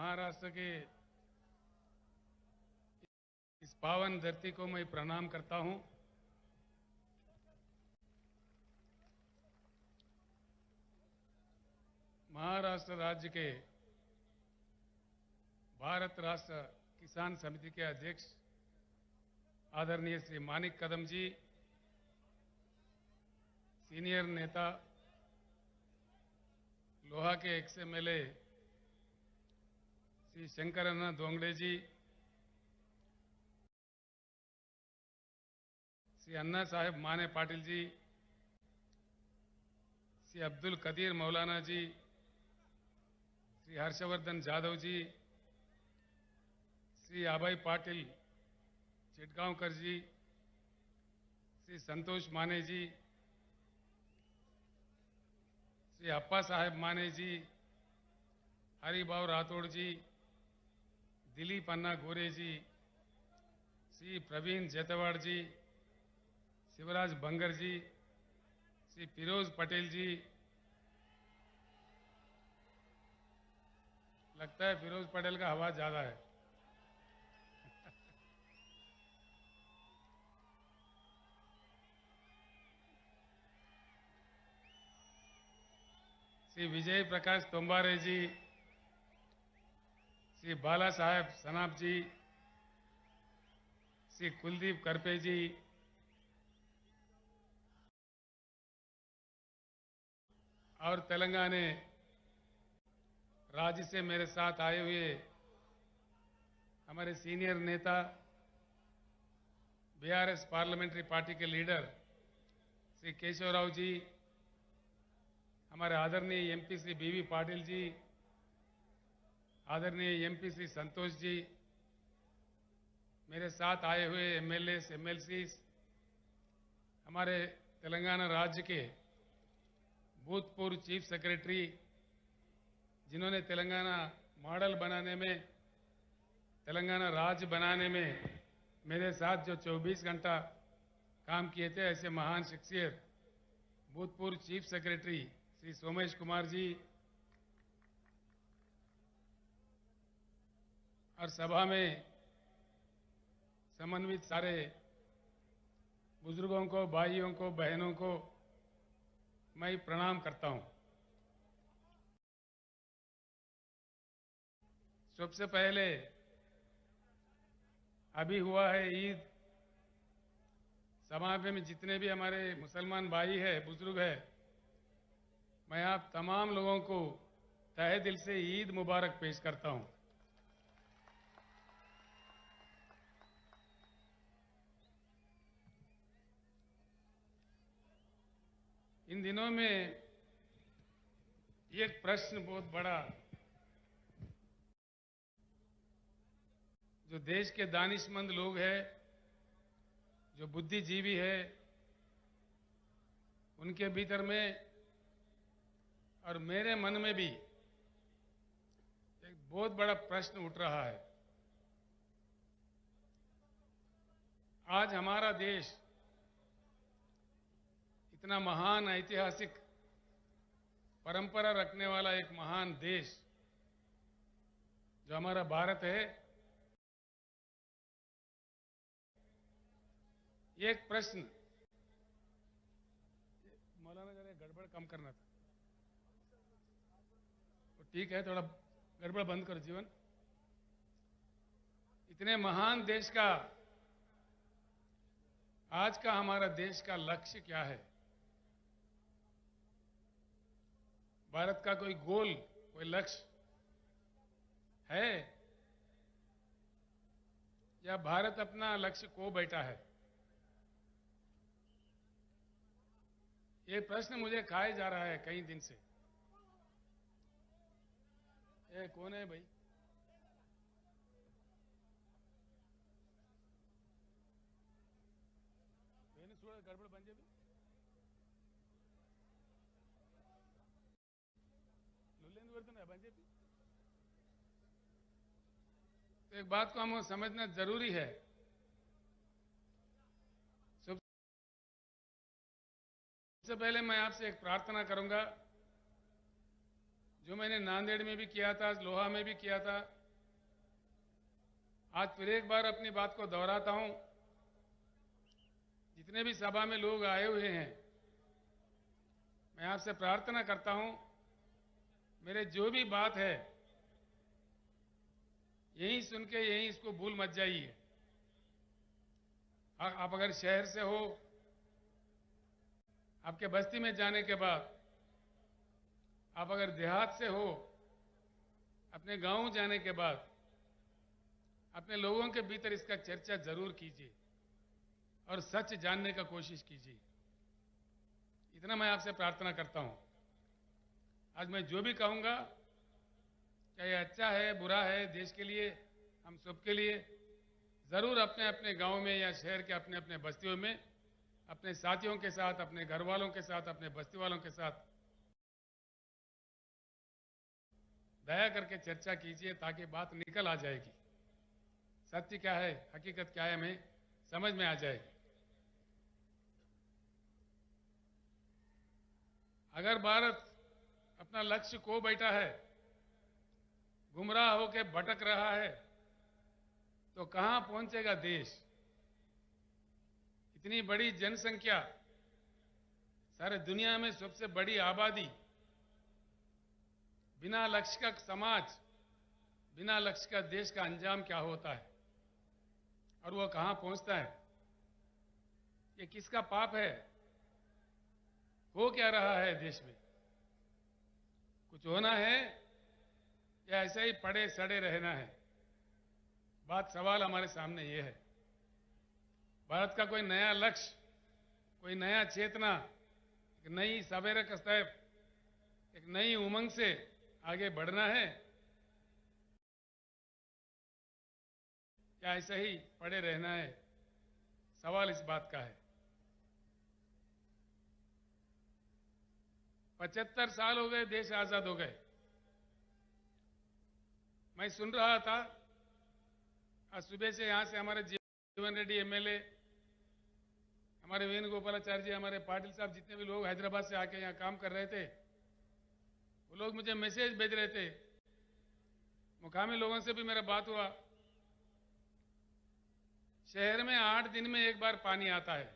महाराष्ट्र के इस पावन धरती को मैं प्रणाम करता हूं। महाराष्ट्र राज्य के भारत राष्ट्र किसान समिति के अध्यक्ष आदरणीय श्री मानिक कदम जी, सीनियर नेता लोहा के एक्स-एमएलए श्री शंकरण्ण दोंगड़े जी, श्री अन्ना साहेब माने पाटिल जी, श्री अब्दुल कदीर मौलाना जी, श्री हर्षवर्धन जाधव जी, श्री अभय पाटिल चिटगांवकर जी, श्री संतोष माने जी, श्री अप्पा साहेब माने जी, हरिभाव राठौड़ जी, दिलीप अन्ना गोरे जी, श्री प्रवीण जेतवाड़ जी, शिवराज बंगर जी, श्री फिरोज पटेल जी, लगता है फिरोज पटेल का हवा ज्यादा है। श्री विजय प्रकाश तोम्बारे जी, श्री बाला साहेब सनाप जी, श्री कुलदीप करपे जी, और तेलंगाना राज्य से मेरे साथ आए हुए हमारे सीनियर नेता बीआरएस पार्लियामेंट्री पार्टी के लीडर श्री केशवराव जी, हमारे आदरणीय एमपी श्री बीवी पाटिल जी, आदरणीय एमपी श्री संतोष जी, मेरे साथ आए हुए एमएलए एमएलसी, हमारे तेलंगाना राज्य के भूतपूर्व चीफ सेक्रेटरी, जिन्होंने तेलंगाना मॉडल बनाने में, तेलंगाना राज्य बनाने में मेरे साथ जो 24 घंटा काम किए थे, ऐसे महान शख्सियत भूतपूर्व चीफ सेक्रेटरी श्री सोमेश कुमार जी, और सभा में समन्वित सारे बुजुर्गों को, भाइयों को, बहनों को मैं प्रणाम करता हूं। सबसे पहले अभी हुआ है ईद, समाज में जितने भी हमारे मुसलमान भाई हैं, बुजुर्ग हैं, मैं आप तमाम लोगों को तहे दिल से ईद मुबारक पेश करता हूं। इन दिनों में एक प्रश्न बहुत बड़ा जो देश के दानिशमंद लोग हैं, जो बुद्धिजीवी है, उनके भीतर में और मेरे मन में भी एक बहुत बड़ा प्रश्न उठ रहा है। आज हमारा देश इतना महान ऐतिहासिक परंपरा रखने वाला एक महान देश जो हमारा भारत है, एक प्रश्न, मौलाना जरा गड़बड़ कम करना था, तो ठीक है, थोड़ा गड़बड़ बंद करो जीवन। इतने महान देश का आज का हमारा देश का लक्ष्य क्या है? भारत का कोई गोल, कोई लक्ष्य है, या भारत अपना लक्ष्य खो बैठा है? ये प्रश्न मुझे खाए जा रहा है कई दिन से। ये कौन है भाई? गड़बड़ बन जाए तो एक बात को हमें समझना जरूरी है। सबसे पहले मैं आपसे एक प्रार्थना करूंगा, जो मैंने नांदेड़ में भी किया था, लोहा में भी किया था, आज फिर एक बार अपनी बात को दोहराता हूं। जितने भी सभा में लोग आए हुए हैं, मैं आपसे प्रार्थना करता हूं, मेरे जो भी बात है यहीं सुन के यहीं इसको भूल मत जाइए। आप अगर शहर से हो, आपके बस्ती में जाने के बाद, आप अगर देहात से हो, अपने गांव जाने के बाद अपने लोगों के भीतर इसका चर्चा जरूर कीजिए और सच जानने का कोशिश कीजिए। इतना मैं आपसे प्रार्थना करता हूं। आज मैं जो भी कहूंगा, क्या ये अच्छा है बुरा है, देश के लिए, हम सबके लिए, जरूर अपने अपने गांव में या शहर के अपने अपने बस्तियों में अपने साथियों के साथ, अपने घर वालों के साथ, अपने बस्ती वालों के साथ दया करके चर्चा कीजिए ताकि बात निकल आ जाएगी। सत्य क्या है, हकीकत क्या है, हमें समझ में आ जाएगी। अगर भारत अपना लक्ष्य खो बैठा है, गुमराह होकर भटक रहा है, तो कहां पहुंचेगा देश? इतनी बड़ी जनसंख्या, सारे दुनिया में सबसे बड़ी आबादी, बिना लक्ष्य का समाज, बिना लक्ष्य का देश का अंजाम क्या होता है और वो कहां पहुंचता है? ये किसका पाप है? हो क्या रहा है देश में? कुछ होना है या ऐसे ही पड़े सड़े रहना है? सवाल हमारे सामने ये है। भारत का कोई नया लक्ष्य, कोई नया चेतना, एक नई सवेरे का स्टेप, एक नई उमंग से आगे बढ़ना है या ऐसे ही पड़े रहना है? सवाल इस बात का है। 75 साल हो गए, देश आजाद हो गए। मैं सुन रहा था आज सुबह से, यहां से हमारे जीवन रेड्डी एमएलए, हमारे वेणुगोपालाचार्य जी, हमारे पाटिल साहब, जितने भी लोग हैदराबाद से आके यहां काम कर रहे थे, वो लोग मुझे मैसेज भेज रहे थे। मुकामी लोगों से भी मेरा बात हुआ। शहर में 8 दिन में एक बार पानी आता है।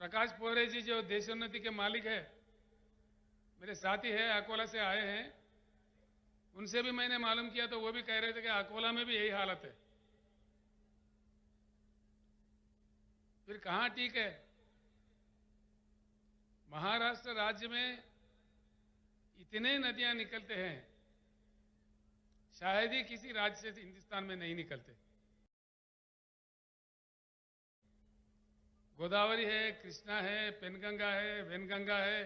प्रकाश पोरे जी जो देशोन्नति के मालिक है, मेरे साथी है, अकोला से आए हैं, उनसे भी मैंने मालूम किया तो वो भी कह रहे थे कि अकोला में भी यही हालत है। फिर कहां ठीक है? महाराष्ट्र राज्य में इतने नदियां निकलते हैं, शायद ही किसी राज्य से हिंदुस्तान में नहीं निकलते। गोदावरी है, कृष्णा है, पेनगंगा है, वेनगंगा है,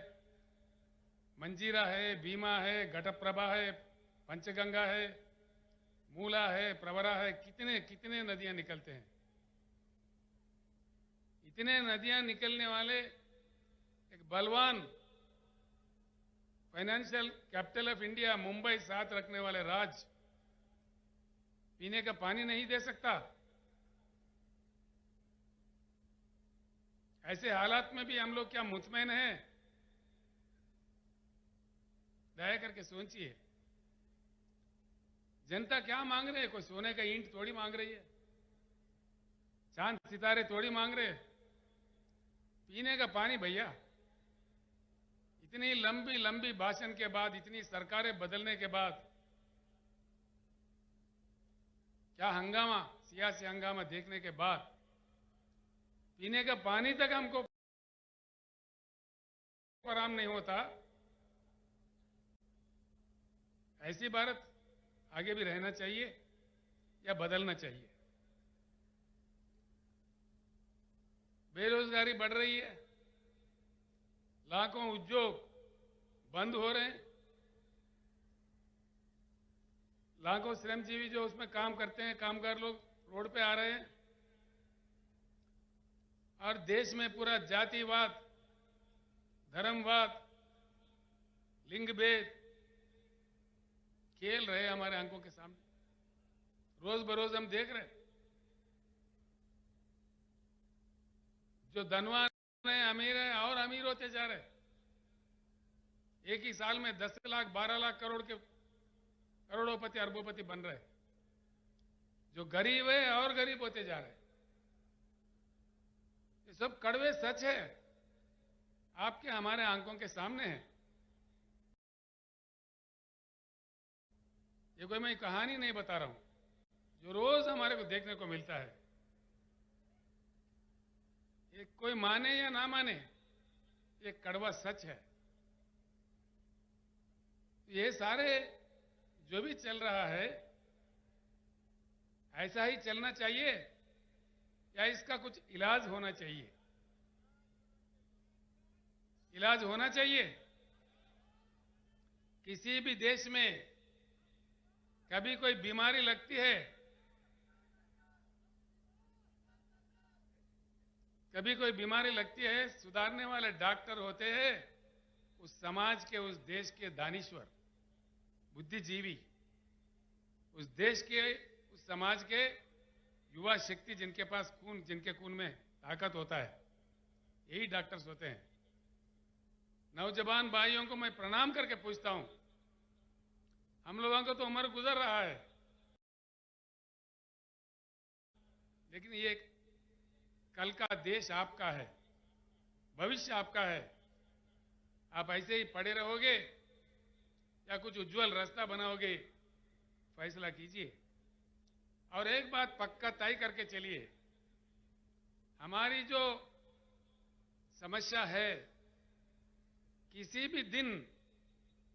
मंजीरा है, भीमा है, घटप्रभा है, पंचगंगा है, मूला है, प्रवरा है, कितने कितने नदियां निकलते हैं। इतने नदियां निकलने वाले एक बलवान financial capital of India, Mumbai साथ रखने वाले राज्य पीने का पानी नहीं दे सकता। ऐसे हालात में भी हम लोग क्या मुतमैन हैं? दया करके सोचिए, जनता क्या मांग रही है? कोई सोने का ईंट थोड़ी मांग रही है, चांद सितारे थोड़ी मांग रहे। पीने का पानी भैया। इतनी लंबी लंबी भाषण के बाद, इतनी सरकारें बदलने के बाद, क्या हंगामा, सियासी हंगामा देखने के बाद पीने का पानी तक हमको आराम नहीं होता। ऐसी भारत आगे भी रहना चाहिए या बदलना चाहिए? बेरोजगारी बढ़ रही है, लाखों उद्योग बंद हो रहे हैं, लाखों श्रमजीवी जो उसमें काम करते हैं, कामगार लोग रोड पे आ रहे हैं, और देश में पूरा जातिवाद, धर्मवाद, लिंग भेद खेल रहे हमारे आंखों के सामने। रोज बरोज हम देख रहे हैं। जो धनवान है, अमीर है, और अमीर होते जा रहे हैं। एक ही साल में 10 लाख 12 लाख करोड़ के करोड़ोपति अरबोपति बन रहे, जो गरीब है और गरीब होते जा रहे। ये सब कड़वे सच है, आपके हमारे आंखों के सामने है। ये कोई मैं कहानी नहीं बता रहा हूं, जो रोज हमारे को देखने को मिलता है। ये कोई माने या ना माने, ये कड़वा सच है। ये सारे जो भी चल रहा है, ऐसा ही चलना चाहिए या इसका कुछ इलाज होना चाहिए? इलाज होना चाहिए। किसी भी देश में कभी कोई बीमारी लगती है, कभी कोई बीमारी लगती है, सुधारने वाले डॉक्टर होते हैं उस समाज के, उस देश के दानिश्वर, बुद्धिजीवी, उस देश के, उस समाज के युवा शक्ति, जिनके पास खून, जिनके खून में ताकत होता है, यही डॉक्टर्स होते हैं। नौजवान भाइयों को मैं प्रणाम करके पूछता हूं, हम लोगों को तो उम्र गुजर रहा है, लेकिन ये कल का देश आपका है, भविष्य आपका है। आप ऐसे ही पड़े रहोगे या कुछ उज्जवल रास्ता बनाओगे, फैसला कीजिए। और एक बात पक्का तय करके चलिए, हमारी जो समस्या है, किसी भी दिन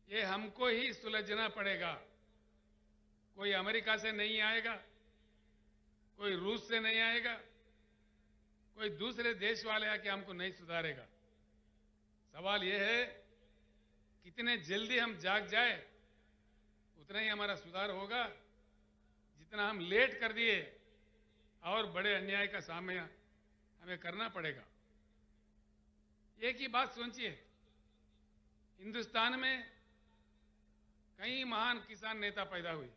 ये हमको ही सुलझना पड़ेगा। कोई अमेरिका से नहीं आएगा, कोई रूस से नहीं आएगा, कोई दूसरे देश वाले आके हमको नहीं सुधारेगा। सवाल यह है, कितने जल्दी हम जाग जाए उतना ही हमारा सुधार होगा। जितना हम लेट कर दिए और बड़े अन्याय का सामना हमें करना पड़ेगा। एक ही बात सोचिए, हिंदुस्तान में कई महान किसान नेता पैदा हुए,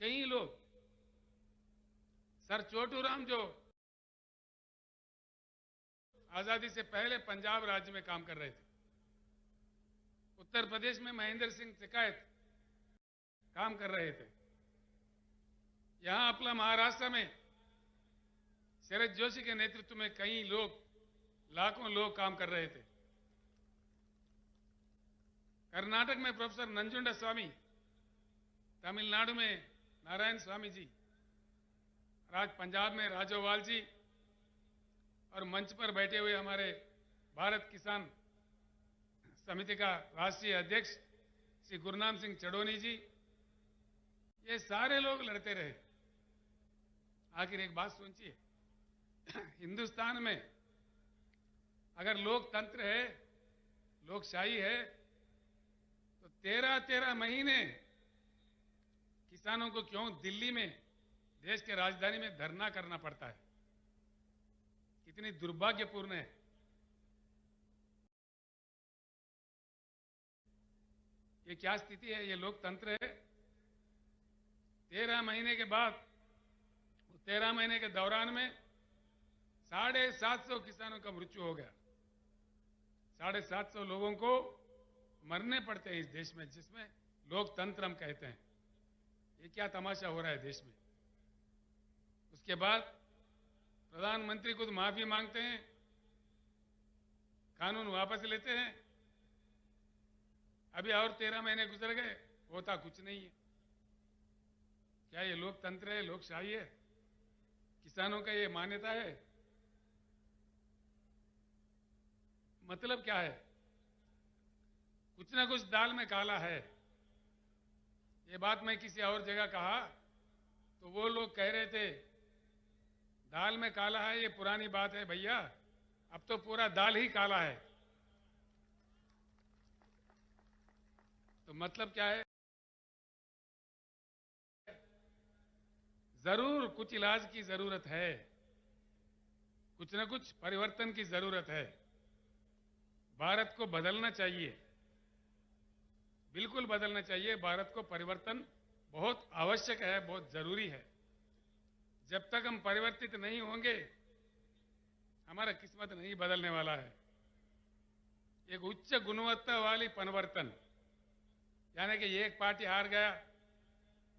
कई लोग। सर छोटू राम जो आजादी से पहले पंजाब राज्य में काम कर रहे थे, उत्तर प्रदेश में महेंद्र सिंह टिकैत काम कर रहे थे, यहां अपना महाराष्ट्र में शरद जोशी के नेतृत्व में कई लोग, लाखों लोग काम कर रहे थे। कर्नाटक में प्रोफेसर नंजुंडा स्वामी, तमिलनाडु में नारायण स्वामी जी, आज पंजाब में राजोवाल जी, और मंच पर बैठे हुए हमारे भारत किसान समिति का राष्ट्रीय अध्यक्ष श्री गुरनाम सिंह चडोनी जी, ये सारे लोग लड़ते रहे। आखिर एक बात सोचिए, हिंदुस्तान में अगर लोकतंत्र है, लोकशाही है, तो 13-13 महीने किसानों को क्यों दिल्ली में, देश के राजधानी में धरना करना पड़ता है? कितनी दुर्भाग्यपूर्ण है। ये क्या स्थिति है? ये लोकतंत्र है? 13 महीने के बाद, 13 महीने के दौरान में 750 किसानों का मृत्यु हो गया। 750 लोगों को मरने पड़ते हैं इस देश में, जिसमें लोकतंत्र हम कहते हैं। ये क्या तमाशा हो रहा है देश में? उसके बाद प्रधानमंत्री खुद माफी मांगते हैं, कानून वापस लेते हैं। अभी और 13 महीने गुजर गए, होता कुछ नहीं है। क्या ये लोकतंत्र है, लोकशाही है? किसानों का ये मान्यता है? मतलब क्या है? कुछ ना कुछ दाल में काला है। ये बात मैं किसी और जगह कहा तो वो लोग कह रहे थे दाल में काला है, ये पुरानी बात है भैया, अब तो पूरा दाल ही काला है। तो मतलब क्या है? जरूर कुछ इलाज की जरूरत है, कुछ ना कुछ परिवर्तन की जरूरत है। भारत को बदलना चाहिए, बिल्कुल बदलना चाहिए। भारत को परिवर्तन बहुत आवश्यक है, बहुत जरूरी है। जब तक हम परिवर्तित नहीं होंगे, हमारा किस्मत नहीं बदलने वाला है। एक उच्च गुणवत्ता वाली परिवर्तन, यानी कि एक पार्टी हार गया,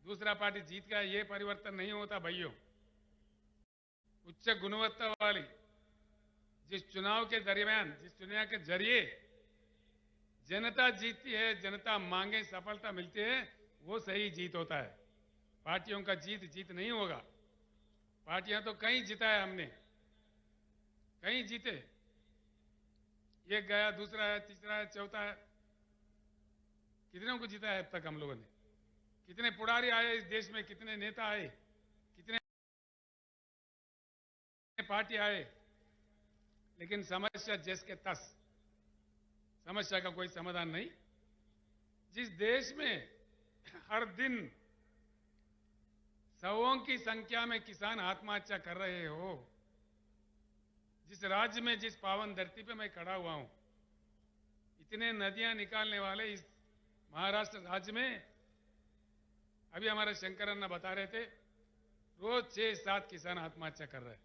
दूसरा पार्टी जीत गया, ये परिवर्तन नहीं होता भाइयों। उच्च गुणवत्ता वाली, जिस चुनाव के दरमियान, जिस चुनाव के जरिए जनता जीतती है, जनता मांगे सफलता मिलती है, वो सही जीत होता है। पार्टियों का जीत नहीं होगा। पार्टियां तो कहीं जीता है हमने, कहीं जीते, एक गया, दूसरा है, तीसरा है, चौथा है, कितनों को जीता है अब तक हम लोगों ने? कितने पुड़ारी आए इस देश में, कितने नेता आए, कितने पार्टी आए, लेकिन समस्या जैस के तस, समस्या का कोई समाधान नहीं। जिस देश में हर दिन सौों की संख्या में किसान आत्महत्या कर रहे हो, जिस राज्य में, जिस पावन धरती पे मैं खड़ा हुआ हूं, इतने नदियां निकालने वाले इस महाराष्ट्र राज्य में, अभी हमारे शंकर अन्ना बता रहे थे, रोज 6-7 किसान आत्महत्या कर रहे हैं।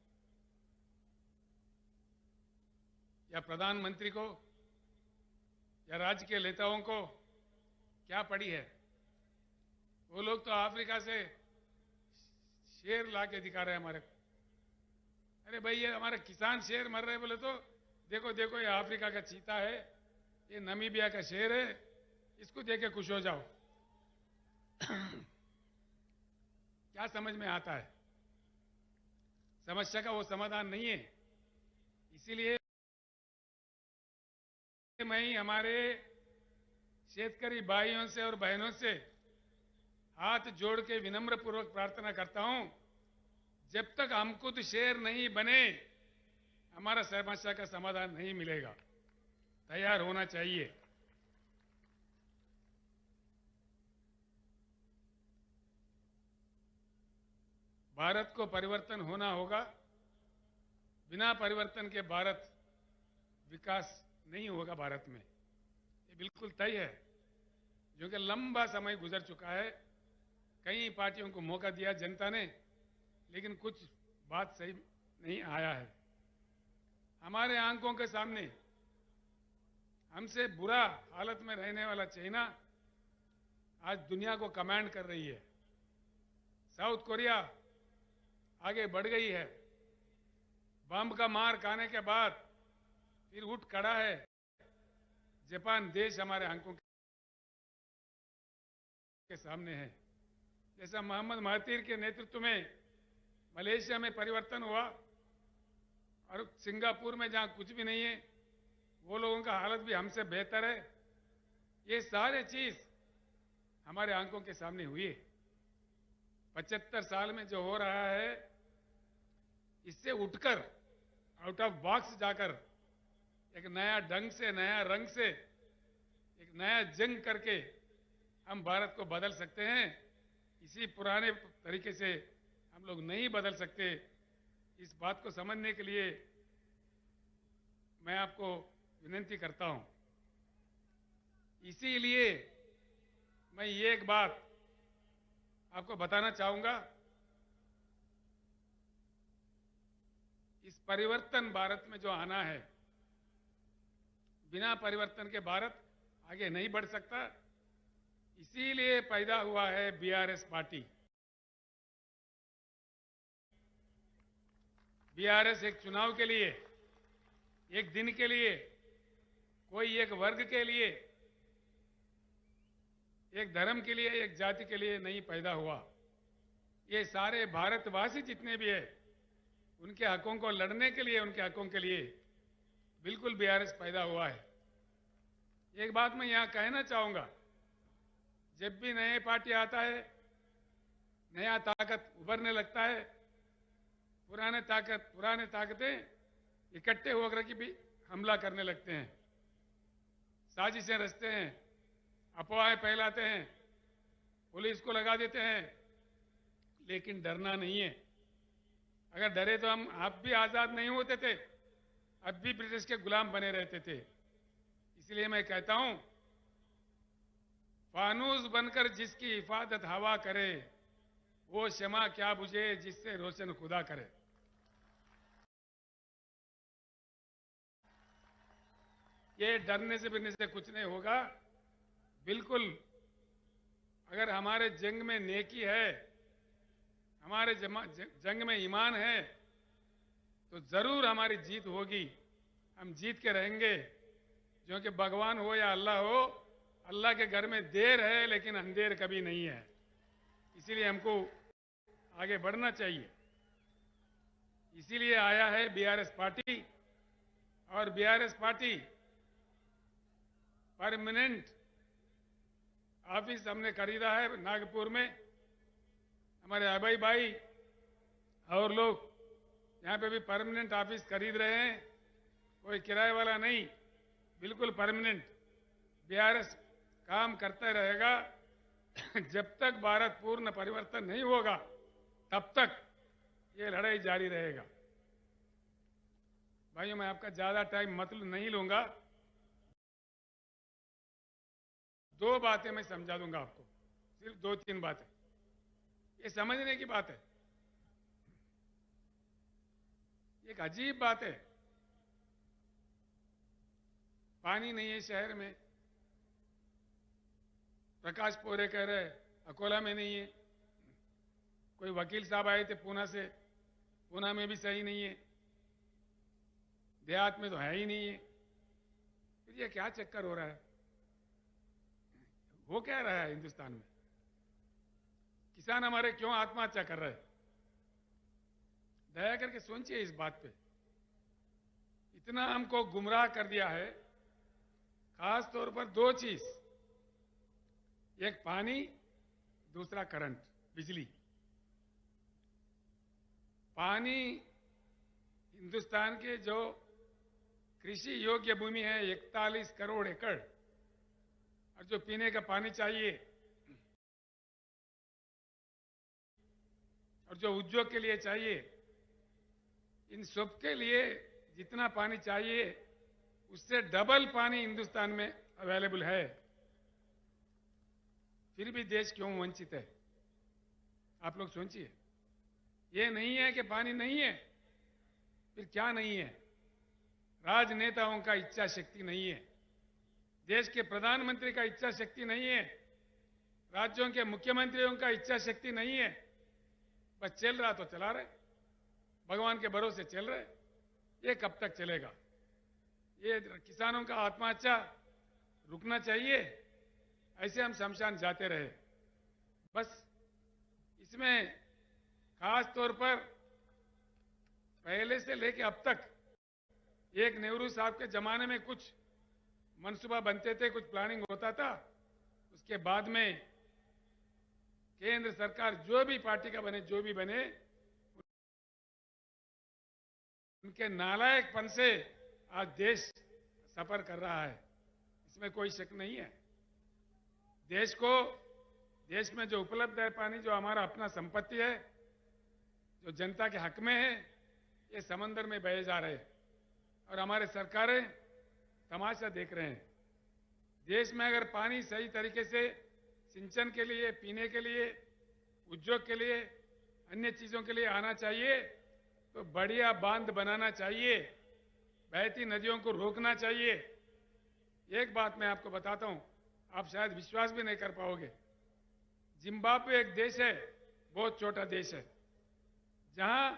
या प्रधानमंत्री को या राज्य के नेताओं को क्या पड़ी है? वो लोग तो अफ्रीका से शेर ला के दिखा रहे हैं हमारे को। अरे भाई, ये हमारे किसान शेर मर रहे बोले तो देखो देखो, ये अफ्रीका का चीता है, ये नामीबिया का शेर है, इसको देख के खुश हो जाओ। क्या समझ में आता है? समस्या का वो समाधान नहीं है। इसीलिए मैं हमारे शेतकरी भाइयों से और बहनों से हाथ जोड़ के विनम्र पूर्वक प्रार्थना करता हूं, जब तक हम खुद शेर नहीं बने, हमारा समस्या का समाधान नहीं मिलेगा। तैयार होना चाहिए। भारत को परिवर्तन होना होगा। बिना परिवर्तन के भारत विकास नहीं होगा भारत में, ये बिल्कुल तय है। जो कि लंबा समय गुजर चुका है, कई पार्टियों को मौका दिया जनता ने, लेकिन कुछ बात सही नहीं आया है। हमारे आंखों के सामने हमसे बुरा हालत में रहने वाला चाइना आज दुनिया को कमांड कर रही है। साउथ कोरिया आगे बढ़ गई है। बम का मार खाने के बाद फिर उठ खड़ा है। जापान देश हमारे आंखों के सामने है। जैसा मोहम्मद महातीर के नेतृत्व में मलेशिया में परिवर्तन हुआ, और सिंगापुर में जहां कुछ भी नहीं है, वो लोगों का हालत भी हमसे बेहतर है। ये सारे चीज हमारे आंखों के सामने हुई है। 75 साल में जो हो रहा है, इससे उठकर, आउट ऑफ बॉक्स जाकर, एक नया ढंग से, नया रंग से, एक नया जंग करके हम भारत को बदल सकते हैं। इसी पुराने तरीके से हम लोग नहीं बदल सकते। इस बात को समझने के लिए मैं आपको विनती करता हूं। इसीलिए मैं ये एक बात आपको बताना चाहूंगा, इस परिवर्तन भारत में जो आना है, बिना परिवर्तन के भारत आगे नहीं बढ़ सकता। इसीलिए पैदा हुआ है बीआरएस पार्टी। बीआरएस एक चुनाव के लिए, एक दिन के लिए, कोई एक वर्ग के लिए, एक धर्म के लिए, एक जाति के लिए नहीं पैदा हुआ। ये सारे भारतवासी जितने भी है, उनके हकों को लड़ने के लिए, उनके हकों के लिए बिल्कुल बीआरएस पैदा हुआ है। एक बात मैं यहां कहना चाहूंगा, जब भी नए पार्टी आता है, नया ताकत उभरने लगता है, पुराने ताकतें इकट्ठे होकर के भी हमला करने लगते हैं, साजिशें रचते हैं, अफवाहें फैलाते हैं, पुलिस को लगा देते हैं। लेकिन डरना नहीं है। अगर डरे तो हम आप भी आजाद नहीं होते थे, अब भी ब्रिटिश के गुलाम बने रहते थे। इसलिए मैं कहता हूं, फानूस बनकर जिसकी हिफाजत हवा करे, वो शमा क्या बुझे जिससे रोशन खुदा करे। ये डरने से बिरने से कुछ नहीं होगा। बिल्कुल, अगर हमारे जंग में नेकी है, हमारे जंग में ईमान है, तो जरूर हमारी जीत होगी। हम जीत के रहेंगे, क्योंकि भगवान हो या अल्लाह हो, अल्लाह के घर में देर है लेकिन अंधेर कभी नहीं है। इसीलिए हमको आगे बढ़ना चाहिए। इसीलिए आया है बीआरएस पार्टी, और बीआरएस पार्टी परमानेंट ऑफिस हमने खरीदा है नागपुर में। हमारे अभय भाई और लोग यहाँ पे भी परमानेंट ऑफिस खरीद रहे हैं, कोई किराए वाला नहीं, बिल्कुल परमानेंट। बीआरएस काम करता रहेगा जब तक भारत पूर्ण परिवर्तन नहीं होगा, तब तक ये लड़ाई जारी रहेगा। भाइयों, मैं आपका ज्यादा टाइम मतलब नहीं लूंगा। दो बातें मैं समझा दूंगा आपको, सिर्फ 2-3 बातें, ये समझने की बात है। एक अजीब बात है, पानी नहीं है शहर में। प्रकाश पोरे कह रहे अकोला में नहीं है। कोई वकील साहब आए थे पूना से, पूना में भी सही नहीं है, देहात में तो है ही नहीं है। फिर ये क्या चक्कर हो रहा है? हो क्या रहा है हिंदुस्तान में? किसान हमारे क्यों आत्महत्या कर रहे हैं? दया करके सोचिए इस बात पे। इतना हमको गुमराह कर दिया है, खास तौर पर 2 चीज, एक पानी, दूसरा करंट, बिजली। पानी, हिंदुस्तान के जो कृषि योग्य भूमि है 41 करोड़ एकड़, और जो पीने का पानी चाहिए और जो उद्योग के लिए चाहिए, इन सब के लिए जितना पानी चाहिए उससे डबल पानी हिंदुस्तान में अवेलेबल है। फिर भी देश क्यों वंचित है? आप लोग सोचिए। ये नहीं है कि पानी नहीं है, फिर क्या नहीं है? राजनेताओं का इच्छा शक्ति नहीं है, देश के प्रधानमंत्री का इच्छा शक्ति नहीं है, राज्यों के मुख्यमंत्रियों का इच्छा शक्ति नहीं है। बस चल रहा तो चला रहे, भगवान के भरोसे चल रहे। ये कब तक चलेगा? ये किसानों का आत्महत्या रुकना चाहिए, ऐसे हम शमशान जाते रहे। बस इसमें खास तौर पर पहले से लेके अब तक, एक नेहरू साहब के जमाने में कुछ मनसूबा बनते थे, कुछ प्लानिंग होता था, उसके बाद में केंद्र सरकार जो भी पार्टी का बने, जो भी बने, उनके नालायकपन से आज देश सफर कर रहा है, इसमें कोई शक नहीं है। देश में जो उपलब्ध है पानी, जो हमारा अपना संपत्ति है, जो जनता के हक में है, ये समंदर में बहे जा रहे हैं और हमारे सरकारें तमाशा देख रहे हैं। देश में अगर पानी सही तरीके से सिंचन के लिए, पीने के लिए, उद्योग के लिए, अन्य चीजों के लिए आना चाहिए, तो बढ़िया बांध बनाना चाहिए, बहती नदियों को रोकना चाहिए। एक बात मैं आपको बताता हूं, आप शायद विश्वास भी नहीं कर पाओगे। जिम्बाब्वे एक देश है, बहुत छोटा देश है, जहां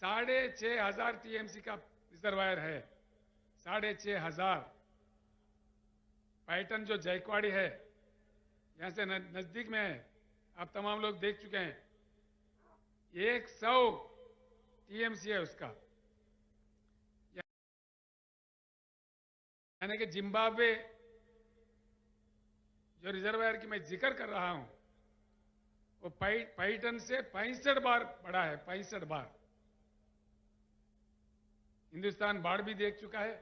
6,500 टीएमसी का रिजर्वायर है। 6,500। पैटर्न जो जायकवाड़ी है, यहां से नजदीक में है, आप तमाम लोग देख चुके हैं। 100 टीएमसी है उसका। यानी कि जिम्बाब्वे जो रिजर्वायर की मैं जिक्र कर रहा हूं, वो पैटर्न से 65 बार बड़ा है, 65 बार। हिंदुस्तान बाढ़ भी देख चुका है,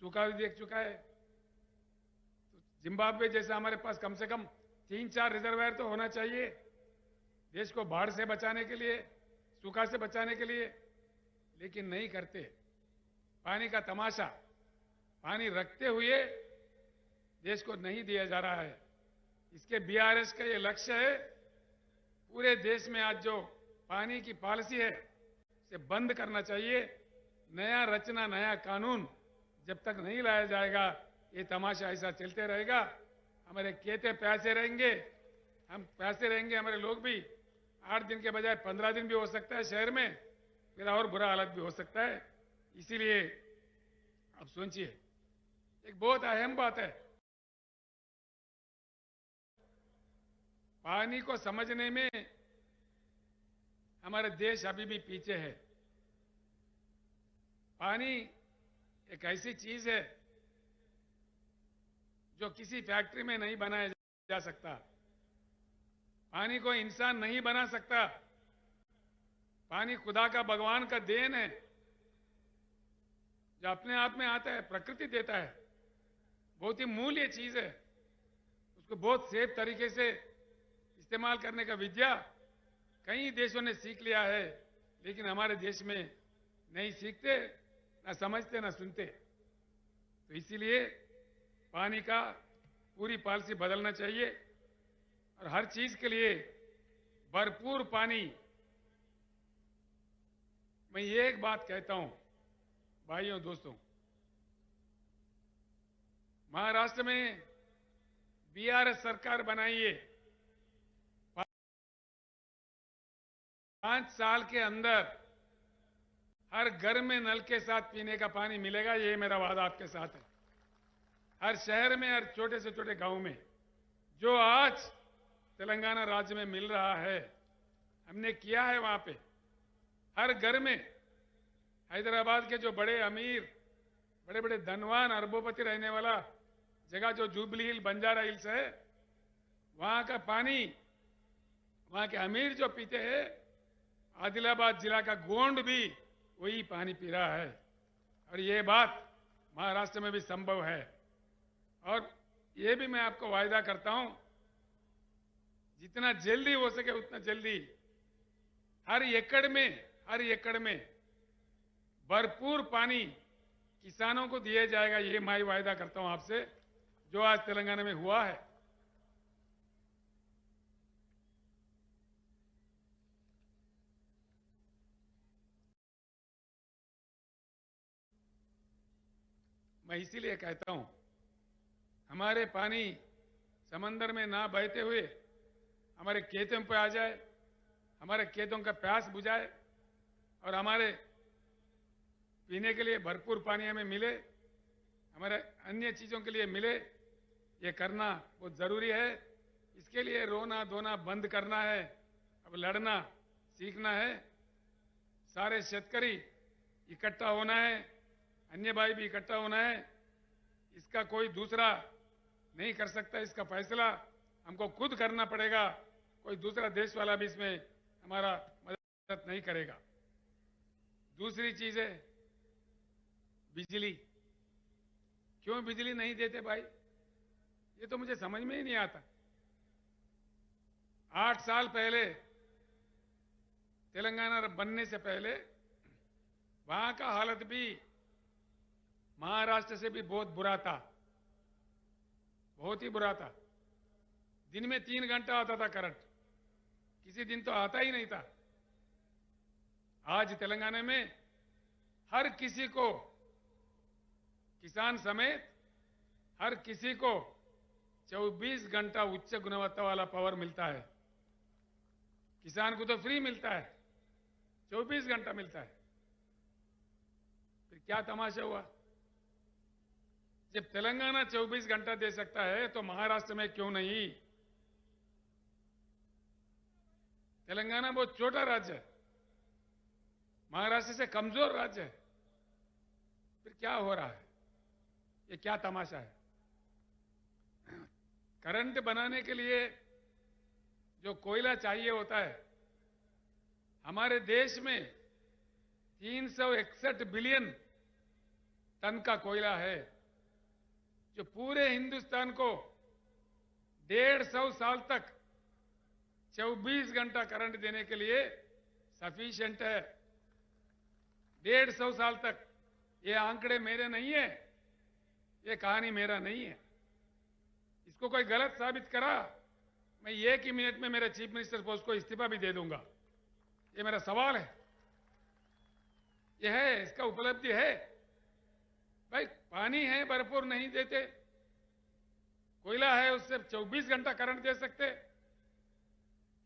सूखा भी देख चुका है। तो जिम्बाब्वे जैसा हमारे पास कम से कम 3-4 रिजर्वायर तो होना चाहिए, देश को बाढ़ से बचाने के लिए, सूखा से बचाने के लिए, लेकिन नहीं करते। पानी का तमाशा, पानी रखते हुए देश को नहीं दिया जा रहा है। इसके बीआरएस का ये लक्ष्य है, पूरे देश में आज जो पानी की पॉलिसी है, उसे बंद करना चाहिए। नया रचना, नया कानून जब तक नहीं लाया जाएगा ये तमाशा ऐसा चलते रहेगा। हमारे खेते प्यासे रहेंगे, हम प्यासे रहेंगे, हमारे लोग भी 8 दिन के बजाय 15 दिन भी हो सकता है शहर में, फिर और बुरा हालत भी हो सकता है। इसीलिए अब सोचिए, एक बहुत अहम बात है, पानी को समझने में हमारे देश अभी भी पीछे है। पानी एक ऐसी चीज है जो किसी फैक्ट्री में नहीं बनाया जा सकता। पानी को इंसान नहीं बना सकता। पानी खुदा का, भगवान का देन है जो अपने आप में आता है, प्रकृति देता है। बहुत ही मूल्य चीज है, उसको बहुत सेफ तरीके से इस्तेमाल करने का विद्या कई देशों ने सीख लिया है, लेकिन हमारे देश में नहीं सीखते, ना समझते, ना सुनते। तो इसीलिए पानी का पूरी पॉलिसी बदलना चाहिए और हर चीज के लिए भरपूर पानी। मैं ये एक बात कहता हूं भाइयों, दोस्तों, महाराष्ट्र में बीआरएस सरकार बनाई है। 5 साल के अंदर हर घर में नल के साथ पीने का पानी मिलेगा, ये मेरा वादा आपके साथ है। हर शहर में, हर छोटे से छोटे गांव में, जो आज तेलंगाना राज्य में मिल रहा है, हमने किया है वहां पे। हर घर में, हैदराबाद के जो बड़े अमीर, बड़े बड़े धनवान, अरबोपति रहने वाला जगह जो जुबली हिल, बंजारा हिल्स है, वहां का पानी वहां के अमीर जो पीते हैं, आदिलाबाद जिला का गोंड भी वही पानी पी रहा है। और ये बात महाराष्ट्र में भी संभव है। और ये भी मैं आपको वायदा करता हूं, जितना जल्दी हो सके उतना जल्दी हर एकड़ में भरपूर पानी किसानों को दिया जाएगा। ये मैं वायदा करता हूं आपसे, जो आज तेलंगाना में हुआ है। मैं इसीलिए कहता हूं, हमारे पानी समंदर में ना बहते हुए हमारे खेतों पे आ जाए, हमारे खेतों का प्यास बुझाए और हमारे पीने के लिए भरपूर पानी हमें मिले, हमारे अन्य चीजों के लिए मिले। ये करना बहुत जरूरी है। इसके लिए रोना धोना बंद करना है, अब लड़ना सीखना है। सारे शेतकरी इकट्ठा होना है, अन्य भाई भी इकट्ठा होना है। इसका कोई दूसरा नहीं कर सकता। इसका फैसला हमको खुद करना पड़ेगा। कोई दूसरा देश वाला भी इसमें हमारा मदद नहीं करेगा। दूसरी चीज है बिजली। क्यों बिजली नहीं देते भाई, ये तो मुझे समझ में ही नहीं आता। 8 साल पहले तेलंगाना बनने से पहले वहां का हालत भी महाराष्ट्र से भी बहुत बुरा था, बहुत ही बुरा था। दिन में 3 घंटा आता था करंट, किसी दिन तो आता ही नहीं था। आज तेलंगाना में हर किसी को, किसान समेत हर किसी को 24 घंटा उच्च गुणवत्ता वाला पावर मिलता है। किसान को तो फ्री मिलता है, 24 घंटा मिलता है। फिर क्या तमाशा हुआ? जब तेलंगाना 24 घंटा दे सकता है तो महाराष्ट्र में क्यों नहीं? तेलंगाना बहुत छोटा राज्य है, महाराष्ट्र से कमजोर राज्य है। फिर क्या हो रहा है? ये क्या तमाशा है? करंट बनाने के लिए जो कोयला चाहिए होता है, हमारे देश में 361 बिलियन टन का कोयला है, जो पूरे हिंदुस्तान को 150 साल तक 24 घंटा करंट देने के लिए सफिशिएंट है। 150 साल तक। ये आंकड़े मेरे नहीं है, ये कहानी मेरा नहीं है। इसको कोई गलत साबित करा, मैं 1 ही मिनट में मेरे चीफ मिनिस्टर पोस्ट को इस्तीफा भी दे दूंगा। ये मेरा सवाल है। ये है, इसका उपलब्धि है। भाई पानी है भरपूर नहीं देते, कोयला है उससे 24 घंटा करंट दे सकते,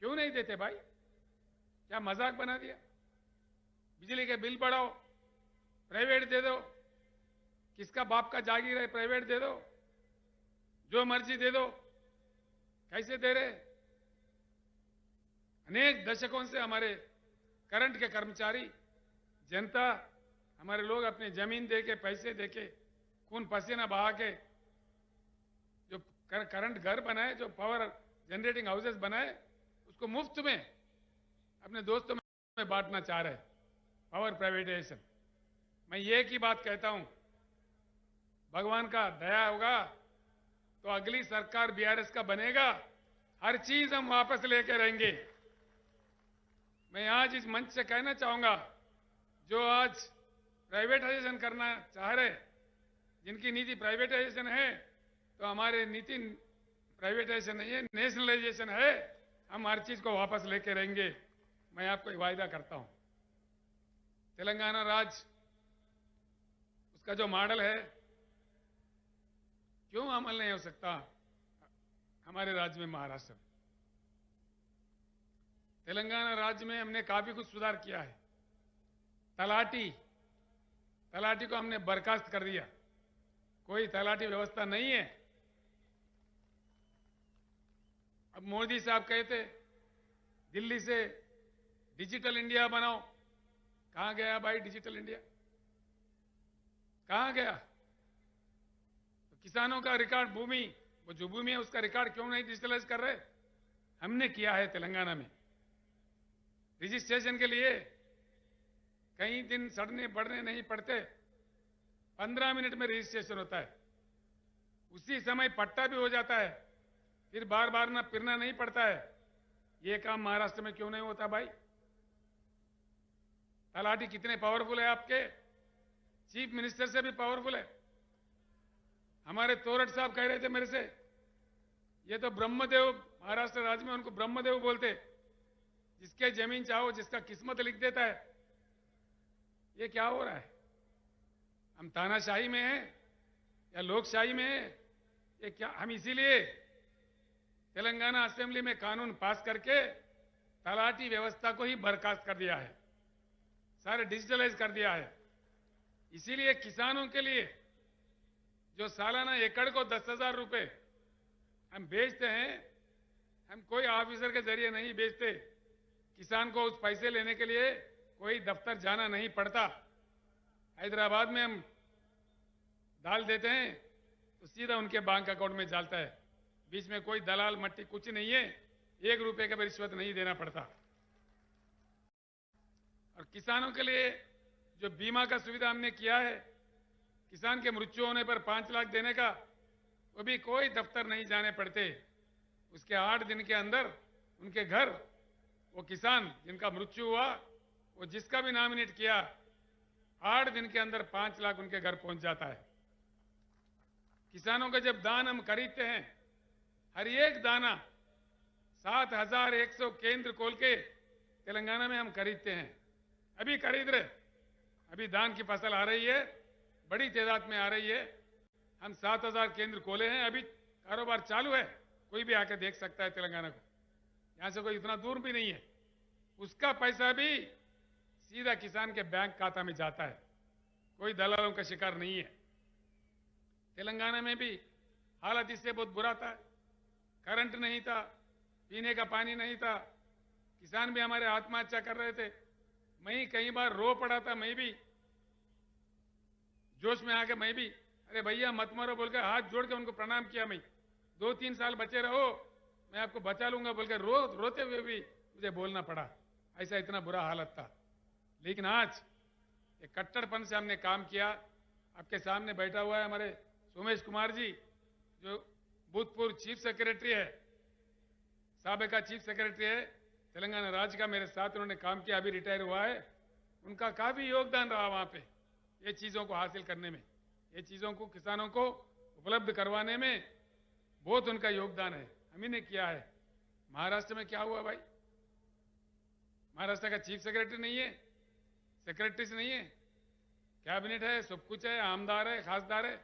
क्यों नहीं देते भाई? क्या मजाक बना दिया? बिजली के बिल बढ़ाओ, प्राइवेट दे दो, किसका बाप का जागीर है प्राइवेट दे दो, जो मर्जी दे दो। कैसे दे रहे? अनेक दशकों से हमारे करंट के कर्मचारी, जनता, हमारे लोग अपनी जमीन देके, पैसे देके, खून पसीना बहा के जो करंट घर बनाए, जो पावर जनरेटिंग हाउसेस बनाए, उसको मुफ्त में अपने दोस्तों में बांटना चाह रहे। Power privatisation. मैं ये की बात कहता हूं, भगवान का दया होगा तो अगली सरकार बीआरएस का बनेगा, हर चीज हम वापस लेके रहेंगे। मैं आज इस मंच से कहना चाहूंगा, जो आज प्राइवेटाइजेशन करना चाह रहे, जिनकी नीति प्राइवेटाइजेशन है, तो हमारे नीति प्राइवेटाइजेशन नहीं है, नेशनलाइजेशन है। हम हर चीज को वापस लेके रहेंगे। मैं आपको एक वायदा करता हूं, तेलंगाना राज्य, उसका जो मॉडल है, क्यों अमल नहीं हो सकता हमारे राज्य में, महाराष्ट्र में? तेलंगाना राज्य में हमने काफी कुछ सुधार किया है। तलाटी को हमने बर्खास्त कर दिया, कोई तलाटी व्यवस्था नहीं है। अब मोदी साहब कहते दिल्ली से डिजिटल इंडिया बनाओ, कहां गया भाई डिजिटल इंडिया? कहां गया? तो किसानों का रिकॉर्ड भूमि, वो जो भूमि है उसका रिकॉर्ड क्यों नहीं डिजिटलाइज कर रहे? हमने किया है तेलंगाना में। रजिस्ट्रेशन के लिए कई दिन सड़ने बढ़ने नहीं पड़ते, 15 मिनट में रजिस्ट्रेशन होता है, उसी समय पट्टा भी हो जाता है, फिर बार बार ना फिरना नहीं पड़ता है। ये काम महाराष्ट्र में क्यों नहीं होता भाई? तलाटी कितने पावरफुल है आपके, चीफ मिनिस्टर से भी पावरफुल है। हमारे तोरट साहब कह रहे थे मेरे से, ये तो ब्रह्मदेव, महाराष्ट्र राज्य में उनको ब्रह्मदेव बोलते, जिसके जमीन चाहो जिसका किस्मत लिख देता है। ये क्या हो रहा है? हम तानाशाही में हैं या लोकशाही में हैं? ये क्या? हम इसीलिए तेलंगाना असेंबली में कानून पास करके तलाटी व्यवस्था को ही बर्खास्त कर दिया है, सारे डिजिटलाइज कर दिया है। इसीलिए किसानों के लिए जो सालाना एकड़ को 10,000 रुपए हम बेचते हैं, हम कोई ऑफिसर के जरिए नहीं बेचते। किसान को उस पैसे लेने के लिए कोई दफ्तर जाना नहीं पड़ता। हैदराबाद में हम डाल देते हैं तो सीधा उनके बैंक अकाउंट में डालता है, बीच में कोई दलाल मट्टी कुछ नहीं है, 1 रुपए का भी रिश्वत नहीं देना पड़ता। और किसानों के लिए जो बीमा का सुविधा हमने किया है, किसान के मृत्यु होने पर 5 लाख देने का, वो भी कोई दफ्तर नहीं जाने पड़ते। उसके 8 दिन के अंदर उनके घर, वो किसान जिनका मृत्यु हुआ, वो जिसका भी नॉमिनेट किया, 8 दिन के अंदर 5 लाख उनके घर पहुंच जाता है। किसानों का जब दान हम खरीदते हैं, हर एक दाना 7,100 केंद्र खोल के तेलंगाना में हम खरीदते हैं। अभी खरीद रहे, अभी धान की फसल आ रही है, बड़ी तादाद में आ रही है। हम 7,000 केंद्र खोले हैं, अभी कारोबार चालू है, कोई भी आकर देख सकता है तेलंगाना को, यहां से कोई इतना दूर भी नहीं है। उसका पैसा भी सीधा किसान के बैंक खाता में जाता है, कोई दलालों का शिकार नहीं है। तेलंगाना में भी हालत इससे बहुत बुरा था, करंट नहीं था, पीने का पानी नहीं था, किसान भी हमारे आत्महत्या कर रहे थे। मैं कई बार रो पड़ा था, मैं भी जोश में आके मैं भी, अरे भैया मत मरो बोल के हाथ जोड़ के उनको प्रणाम किया। मैं 2-3 साल बचे रहो, मैं आपको बचा लूंगा बोल के रोते हुए भी मुझे बोलना पड़ा, ऐसा इतना बुरा हालत था। लेकिन आज एक कट्टरपन से हमने काम किया। आपके सामने बैठा हुआ है हमारे सोमेश कुमार जी, जो भूतपूर्व चीफ सेक्रेटरी है, साबिका चीफ सेक्रेटरी है तेलंगाना राज्य का, मेरे साथ उन्होंने काम किया, अभी रिटायर हुआ है। उनका काफी योगदान रहा वहां पे, ये चीजों को हासिल करने में, ये चीजों को किसानों को उपलब्ध करवाने में बहुत उनका योगदान है, हम ही ने किया है। महाराष्ट्र में क्या हुआ भाई? महाराष्ट्र का चीफ सेक्रेटरी नहीं है, सेक्रेटरीज नहीं है, कैबिनेट है, सब कुछ है, आमदार है, खासदार है,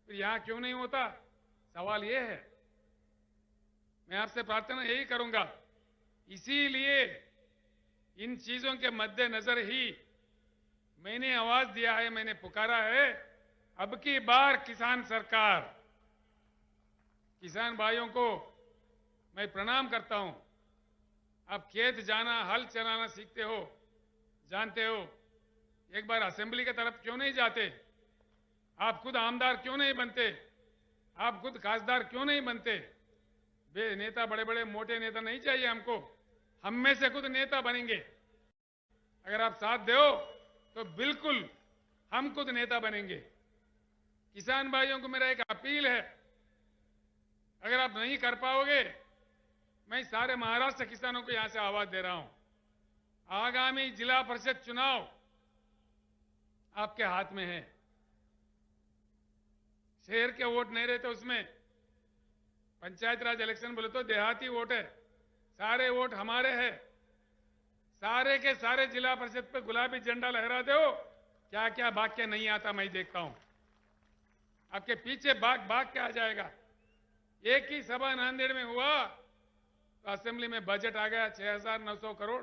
फिर यहां क्यों नहीं होता? सवाल यह है। मैं आपसे प्रार्थना यही करूंगा, इसीलिए इन चीजों के मद्देनजर ही मैंने आवाज दिया है, मैंने पुकारा है, अब की बार किसान सरकार। किसान भाइयों को मैं प्रणाम करता हूं। आप खेत जाना, हल चलाना सीखते हो, जानते हो, एक बार असेंबली की तरफ क्यों नहीं जाते? आप खुद आमदार क्यों नहीं बनते? आप खुद खासदार क्यों नहीं बनते? नेता, बड़े बड़े मोटे नेता नहीं चाहिए हमको, हम में से खुद नेता बनेंगे। अगर आप साथ दो तो बिल्कुल हम खुद नेता बनेंगे। किसान भाइयों को मेरा एक अपील है, अगर आप नहीं कर पाओगे, मैं सारे महाराष्ट्र किसानों को यहां से आवाज दे रहा हूं, आगामी जिला परिषद चुनाव आपके हाथ में है। शहर के वोट नहीं रहते उसमें, पंचायत राज इलेक्शन बोले तो देहाती वोट है, सारे वोट हमारे हैं। सारे के सारे जिला परिषद पे गुलाबी झंडा लहरा दो, क्या क्या वाक्य नहीं आता मैं देखता हूं। आपके पीछे भाग भाग के आ जाएगा। एक ही सभा नांदेड़ में हुआ तो असेंबली में बजट आ गया 6,900 करोड़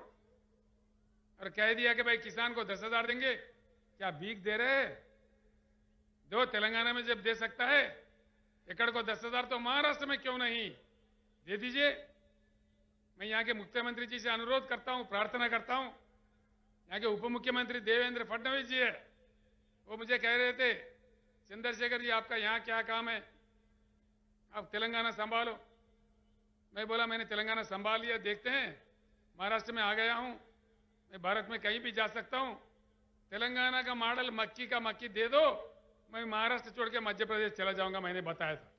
और कह दिया कि भाई किसान को 10,000 देंगे। क्या भीख दे रहे हैं? दो, तेलंगाना में जब दे सकता है एकड़ को 10,000 तो महाराष्ट्र में क्यों नहीं दे दीजिए। मैं यहां के मुख्यमंत्री जी से अनुरोध करता हूं, प्रार्थना करता हूं। यहां के उप मुख्यमंत्री देवेंद्र फडणवीस जी है, वो मुझे कह रहे थे, चंद्रशेखर जी आपका यहां क्या काम है, आप तेलंगाना संभालो। मैं बोला मैंने तेलंगाना संभाल लिया, देखते हैं। महाराष्ट्र में आ गया हूं, मैं भारत में कहीं भी जा सकता हूं। तेलंगाना का मॉडल मक्की का मक्की दे दो, मैं महाराष्ट्र छोड़ के मध्य प्रदेश चला जाऊंगा, मैंने बताया था,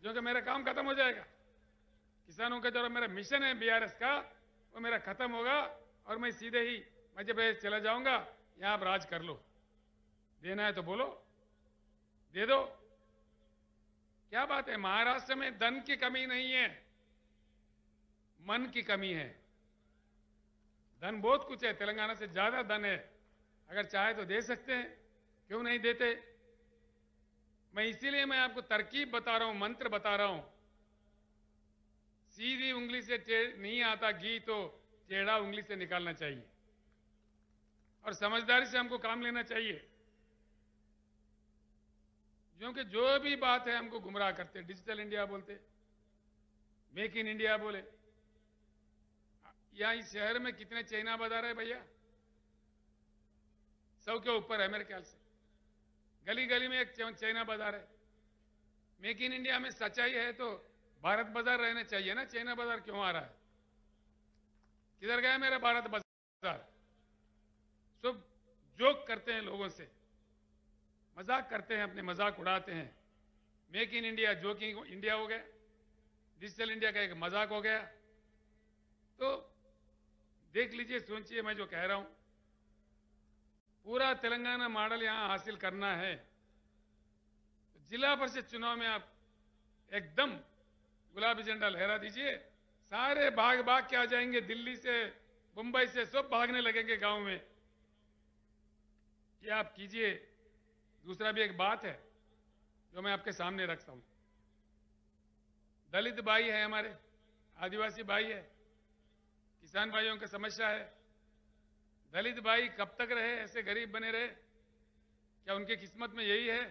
क्योंकि मेरा काम खत्म हो जाएगा। किसानों का जो मेरा मिशन है बीआरएस का, वो मेरा खत्म होगा और मैं सीधे ही मध्य प्रदेश चला जाऊंगा। यहां आप राज कर लो, देना है तो बोलो, दे दो। क्या बात है, महाराष्ट्र में धन की कमी नहीं है, मन की कमी है। धन बहुत कुछ है, तेलंगाना से ज्यादा धन है, अगर चाहे तो दे सकते हैं, क्यों नहीं देते? इसीलिए मैं आपको तरकीब बता रहा हूं, मंत्र बता रहा हूं। सीधी उंगली से नहीं आता घी तो टेढ़ा उंगली से निकालना चाहिए और समझदारी से हमको काम लेना चाहिए। क्योंकि जो भी बात है हमको गुमराह करते, डिजिटल इंडिया बोलते, मेक इन इंडिया बोले। यहां इस शहर में कितने चाइना बाजार है भैया? 100 के ऊपर है मेरे ख्याल से। गली गली में एक चाइना बाजार है। मेक इन इंडिया में सच्चाई है तो भारत बाजार रहना चाहिए ना, चाइना बाजार क्यों आ रहा है? किधर गया मेरा भारत बाजार? सब जोक करते हैं लोगों से, मजाक करते हैं, अपने मजाक उड़ाते हैं। Make in India joking India हो गया, डिजिटल इंडिया का एक मजाक हो गया। तो देख लीजिए, सोचिए मैं जो कह रहा हूं। पूरा तेलंगाना मॉडल यहां हासिल करना है तो जिला परिषद चुनाव में आप एकदम गुलाबी झंडा लहरा दीजिए। सारे भाग भाग के आ जाएंगे, दिल्ली से, मुंबई से, सब भागने लगेंगे गांव में। ये आप कीजिए। दूसरा भी एक बात है जो मैं आपके सामने रखता हूं। दलित भाई है हमारे, आदिवासी भाई है, किसान भाइयों की समस्या है। दलित भाई कब तक रहे ऐसे गरीब बने रहे? क्या उनकी किस्मत में यही है?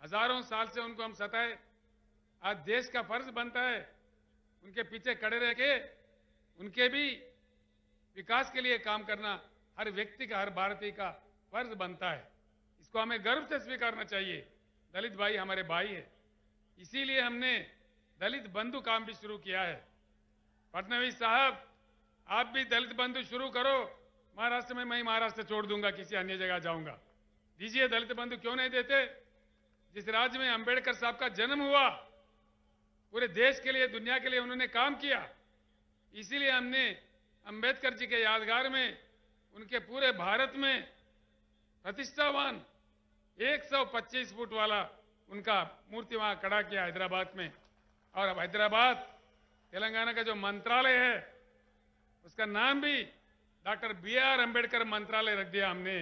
हजारों साल से उनको हम सताए। आज देश का फर्ज बनता है उनके पीछे खड़े रह के उनके भी विकास के लिए काम करना हर व्यक्ति का, हर भारतीय का फर्ज बनता है। इसको हमें गर्व से स्वीकारना चाहिए। दलित भाई हमारे भाई है, इसीलिए हमने दलित बंधु काम भी शुरू किया है। फडणवीस साहब, आप भी दलित बंधु शुरू करो। महाराष्ट्र में मैं महाराष्ट्र छोड़ दूंगा, किसी अन्य जगह जाऊंगा। दीजिए दलित बंधु, क्यों नहीं देते? जिस राज्य में अंबेडकर साहब का जन्म हुआ, पूरे देश के लिए, दुनिया के लिए उन्होंने काम किया। इसीलिए हमने अंबेडकर जी के यादगार में, उनके पूरे भारत में प्रतिष्ठावान 125 फुट वाला उनका मूर्ति वहां खड़ा किया हैदराबाद में। और अब हैदराबाद, तेलंगाना का जो मंत्रालय है, उसका नाम भी डॉक्टर BR अंबेडकर मंत्रालय रख दिया हमने।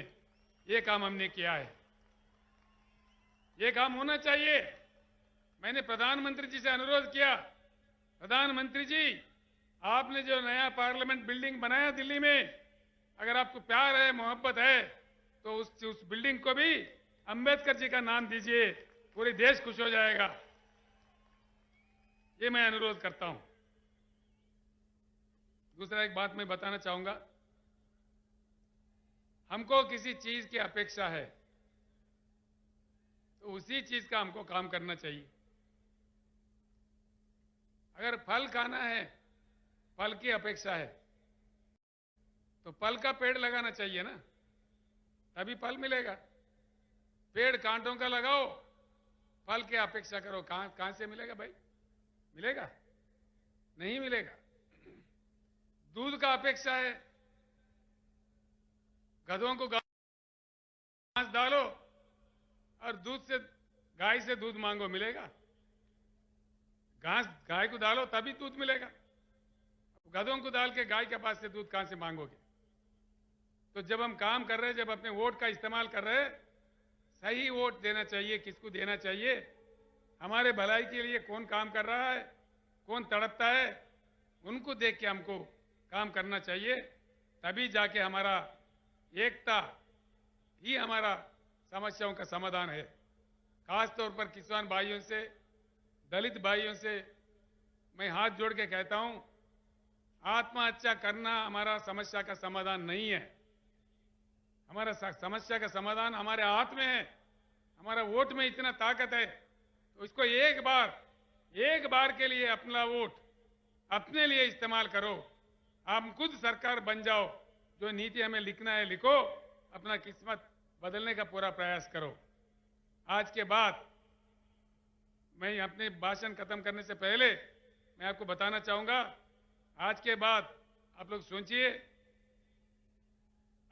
ये काम हमने किया है। ये काम होना चाहिए। मैंने प्रधानमंत्री जी से अनुरोध किया, प्रधानमंत्री जी आपने जो नया पार्लियामेंट बिल्डिंग बनाया दिल्ली में, अगर आपको प्यार है, मोहब्बत है, तो उस बिल्डिंग को भी अंबेडकर जी का नाम दीजिए, पूरे देश खुश हो जाएगा। ये मैं अनुरोध करता हूं। दूसरा एक बात मैं बताना चाहूंगा, हमको किसी चीज की अपेक्षा है तो उसी चीज का हमको काम करना चाहिए। अगर फल खाना है, फल की अपेक्षा है, तो फल का पेड़ लगाना चाहिए ना, तभी फल मिलेगा। पेड़ कांटों का लगाओ, फल की अपेक्षा करो, कहां से मिलेगा भाई? मिलेगा? नहीं मिलेगा। दूध का अपेक्षा है, गधों को घास डालो और गाय से दूध मांगो, मिलेगा? घास गाय को डालो तभी दूध मिलेगा। गधों को डाल के गाय के पास से दूध कहां से मांगोगे? तो जब हम काम कर रहे हैं, जब अपने वोट का इस्तेमाल कर रहे हैं, सही वोट देना चाहिए। किसको देना चाहिए? हमारे भलाई के लिए कौन काम कर रहा है, कौन तड़पता है, उनको देख के हमको काम करना चाहिए। तभी जाके हमारा एकता ही हमारा समस्याओं का समाधान है। खास तौर पर किसान भाइयों से, दलित भाइयों से मैं हाथ जोड़ के कहता हूं, आत्महत्या करना हमारा समस्या का समाधान नहीं है। हमारा समस्या का समाधान हमारे हाथ में है। हमारा वोट में इतना ताकत है, तो इसको एक बार के लिए अपना वोट अपने लिए इस्तेमाल करो। हम खुद सरकार बन जाओ। जो नीति हमें लिखना है लिखो, अपना किस्मत बदलने का पूरा प्रयास करो। आज के बाद मैं अपने भाषण खत्म करने से पहले मैं आपको बताना चाहूंगा, आज के बाद आप लोग सोचिए,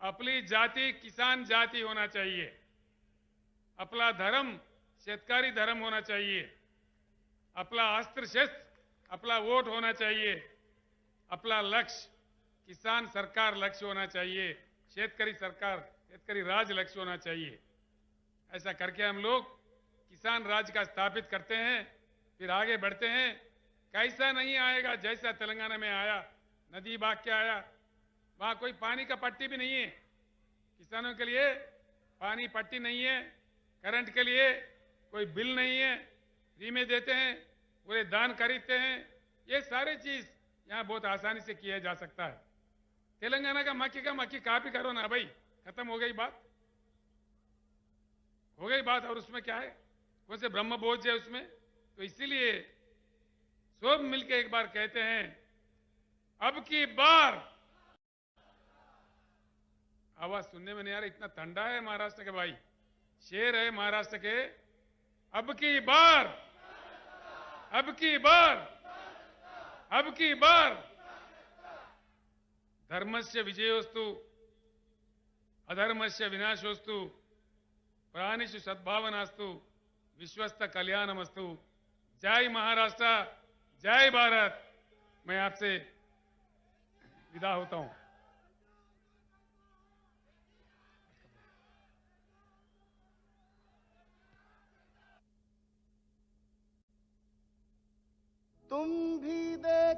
अपनी जाति किसान जाति होना चाहिए, अपना धर्म शेतकारी धर्म होना चाहिए, अपना अस्त्र शस्त्र अपना वोट होना चाहिए, अपना लक्ष्य किसान सरकार लक्ष्य होना चाहिए, शेतकारी राज लक्ष्य होना चाहिए। ऐसा करके हम लोग किसान राज का स्थापित करते हैं, फिर आगे बढ़ते हैं। कैसा नहीं आएगा जैसा तेलंगाना में आया, नदी बाग के आया, वहां कोई पानी का पट्टी भी नहीं है। किसानों के लिए पानी पट्टी नहीं है, करंट के लिए कोई बिल नहीं है, फ्री में देते हैं, पूरे दान खरीदते हैं। ये सारे चीज यहां बहुत आसानी से किया जा सकता है। तेलंगाना का मक्की कॉपी करो ना भाई, खत्म हो गई बात, हो गई बात। और उसमें क्या है, कौन से ब्रह्म बोझ है उसमें? तो इसीलिए सब मिलके एक बार कहते हैं, अब की बार। आवाज सुनने में नहीं आ रहा, इतना ठंडा है महाराष्ट्र के भाई, शेर है महाराष्ट्र के। अब की बार, अब की बार, अब की बार। धर्मस्य विजयोस्तु अधर्मस्य विनाशोस्तु, प्राणिषु सद्भावनास्तु, विश्वस्त कल्याणमस्तु। जय महाराष्ट्र, जय भारत। मैं आपसे विदा होता हूं। तुम भी